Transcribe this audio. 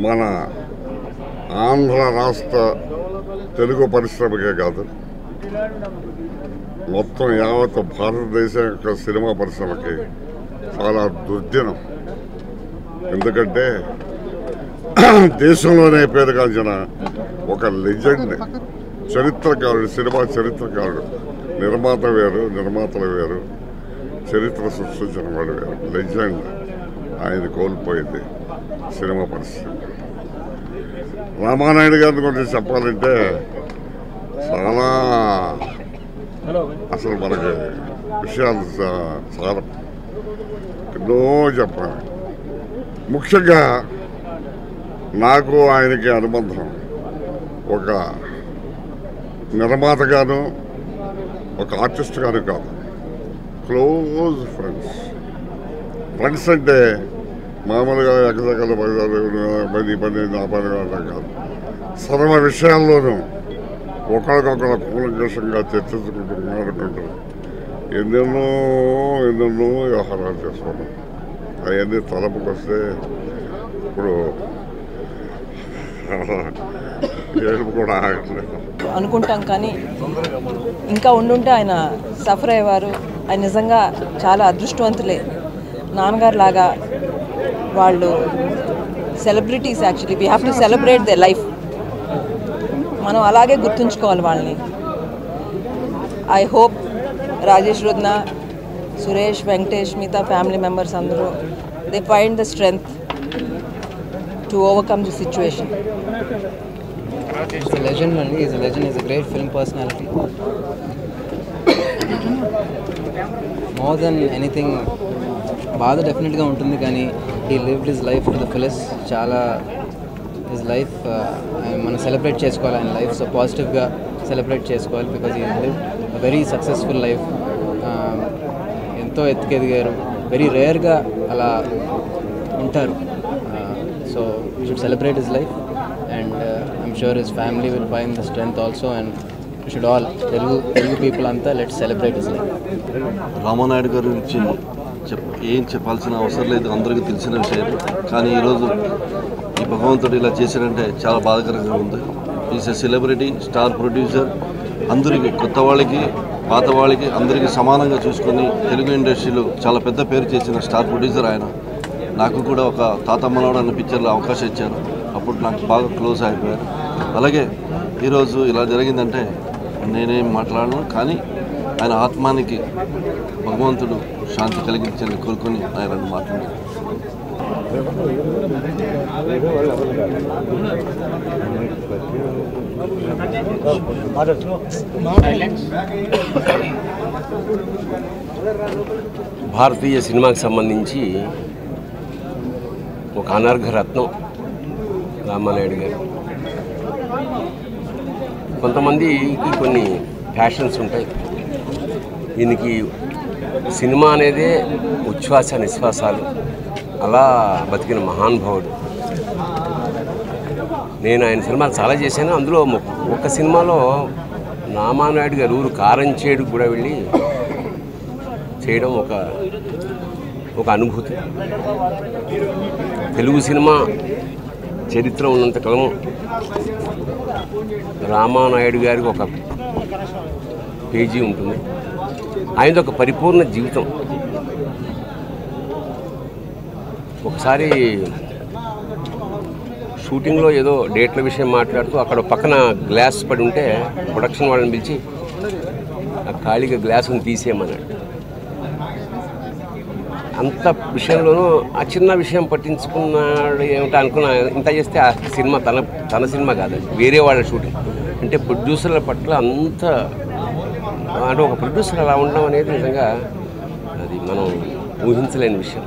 మన ఆంధ్ర రాష్ట్ర తెలుగు పరిశ్రమకే కాదు, మొత్తం యావత్ భారతదేశం యొక్క సినిమా పరిశ్రమకి చాలా దుర్దినం. ఎందుకంటే దేశంలోనే పేరుగాంచిన ఒక లెజెండ్, చరిత్రకారుడు, సినిమా చరిత్రకారుడు, నిర్మాత వేరు, నిర్మాతలు వేరు, చరిత్ర సృష్టించిన వాడు వేరు, లెజెండ్. ఆయన కోల్పోయింది సినిమా పరిశ్రమ. రామానాయుడు గారి గురించి చెప్పాలంటే చాలా అసలు మనకి విషయాలు చాలా ఎన్నో చెప్పాలి. ముఖ్యంగా నాకు ఆయనకి అనుబంధం ఒక నిర్మాతగాను, ఒక ఆర్టిస్ట్గాను కాదు, క్లోజ్ ఫ్రెండ్స్. ఫ్రెండ్స్ అంటే మామూలుగా ఎక్కదెక్కల పని నా పని కాదు, సర్వ విషయాల్లోనూ ఒకరికొకరు కూలంకషంగా చర్చించుకుంటూ మాట్లాడుకుంటూ ఎన్నెన్నో వ్యవహారాలు చేసుకున్నాం. అవన్నీ తలపుకొస్తే ఇప్పుడు ఏడుపు కూడా ఆగట్లేదు అనుకుంటాం. కానీ ఇంకా ఉండుంటే ఆయన సఫర్ అయ్యేవారు. ఆయన నిజంగా చాలా అదృష్టవంతులే. నాన్నగారు లాగా వాళ్ళు celebrities. Actually we have to celebrate they life. మనం అలాగే గుర్తుంచుకోవాలి వాళ్ళని. ఐ హోప్ రాజేష్ రుద్న, సురేష్, వెంకటేష్, మిగతా ఫ్యామిలీ మెంబర్స్ అందరూ they find the strength to overcome the situation. He's a legend, and he's a legend. He's a great film personality. More than anything, బాధ డెఫినెట్గా ఉంటుంది, కానీ he lived his life to the fullest. చాలా his life మనం celebrate చేసుకోవాలి. ఆయన life so పాజిటివ్గా celebrate చేసుకోవాలి. Because he lived a very successful life. ఎంతో ఎత్తుకెదిగారు. వెరీ రేర్గా అలా ఉంటారు. So we should celebrate his life, and I'm sure his family will find the strength also, and we should all Telugu people anta let's celebrate his life. Ramanaidu గారి గురించి ఏం చెప్పాల్సిన అవసరం లేదు, అందరికీ తెలిసిన విషయం. కానీ ఈరోజు ఈ భగవంతుడు ఇలా చేశారంటే చాలా బాధాకరంగా ఉంది. Is a celebrity, star producer. అందరికీ, కొత్త వాళ్ళకి, పాత వాళ్ళకి, అందరికీ సమానంగా చూసుకొని తెలుగు ఇండస్ట్రీలో చాలా పెద్ద పేరు చేసిన స్టార్ ప్రొడ్యూసర్ ఆయన. నాకు కూడా ఒక తాతమ్మనాడు అన్న పిక్చర్లో అవకాశం ఇచ్చారు. అప్పుడు నాకు బాగా క్లోజ్ అయిపోయారు. అలాగే ఈరోజు ఇలా జరిగిందంటే నేనేం మాట్లాడను, కానీ ఆయన ఆత్మానికి భగవంతుడు శాంతి కలిగించని కోరుకొని ఆయన మాట్లాడారు. భారతీయ సినిమాకి సంబంధించి ఒక అనర్ఘ రత్నం రామానాయుడు గారు. కొంతమందికి కొన్ని ప్యాషన్స్ ఉంటాయి. దీనికి సినిమా అనేదే ఉచ్ఛ్వాస నిశ్వాసాలు. అలా బతికిన మహానుభావుడు. నేను ఆయన సినిమాలు చాలా చేశాను. అందులో ఒక్క సినిమాలో రామానాయుడు గారు ఊరు కారంచేడు కూడా వెళ్ళి చేయడం ఒక అనుభూతి. తెలుగు సినిమా చరిత్ర ఉన్నంతకాలం రామానాయుడు గారికి ఒక పేజీ ఉంటుంది. ఆయనది ఒక పరిపూర్ణ జీవితం. ఒకసారి షూటింగ్లో ఏదో డేట్ల విషయం మాట్లాడుతూ అక్కడ పక్కన గ్లాస్ పడి ఉంటే ప్రొడక్షన్ వాళ్ళని పిలిచి ఆ ఖాళీగా గ్లాసుని తీసేయమన్నాడు. అంత విషయంలోనూ ఆ చిన్న విషయం పట్టించుకున్నాడు ఏమిటో అనుకున్నా. ఇంత చేస్తే ఆ సినిమా తన సినిమా కాదు, వేరే వాళ్ళ షూటింగ్. అంటే ప్రొడ్యూసర్ల పట్ల అంత, అంటే ఒక ప్రొడ్యూసర్ అలా ఉండడం అనేది నిజంగా అది మనం ఊహించలేని విషయం.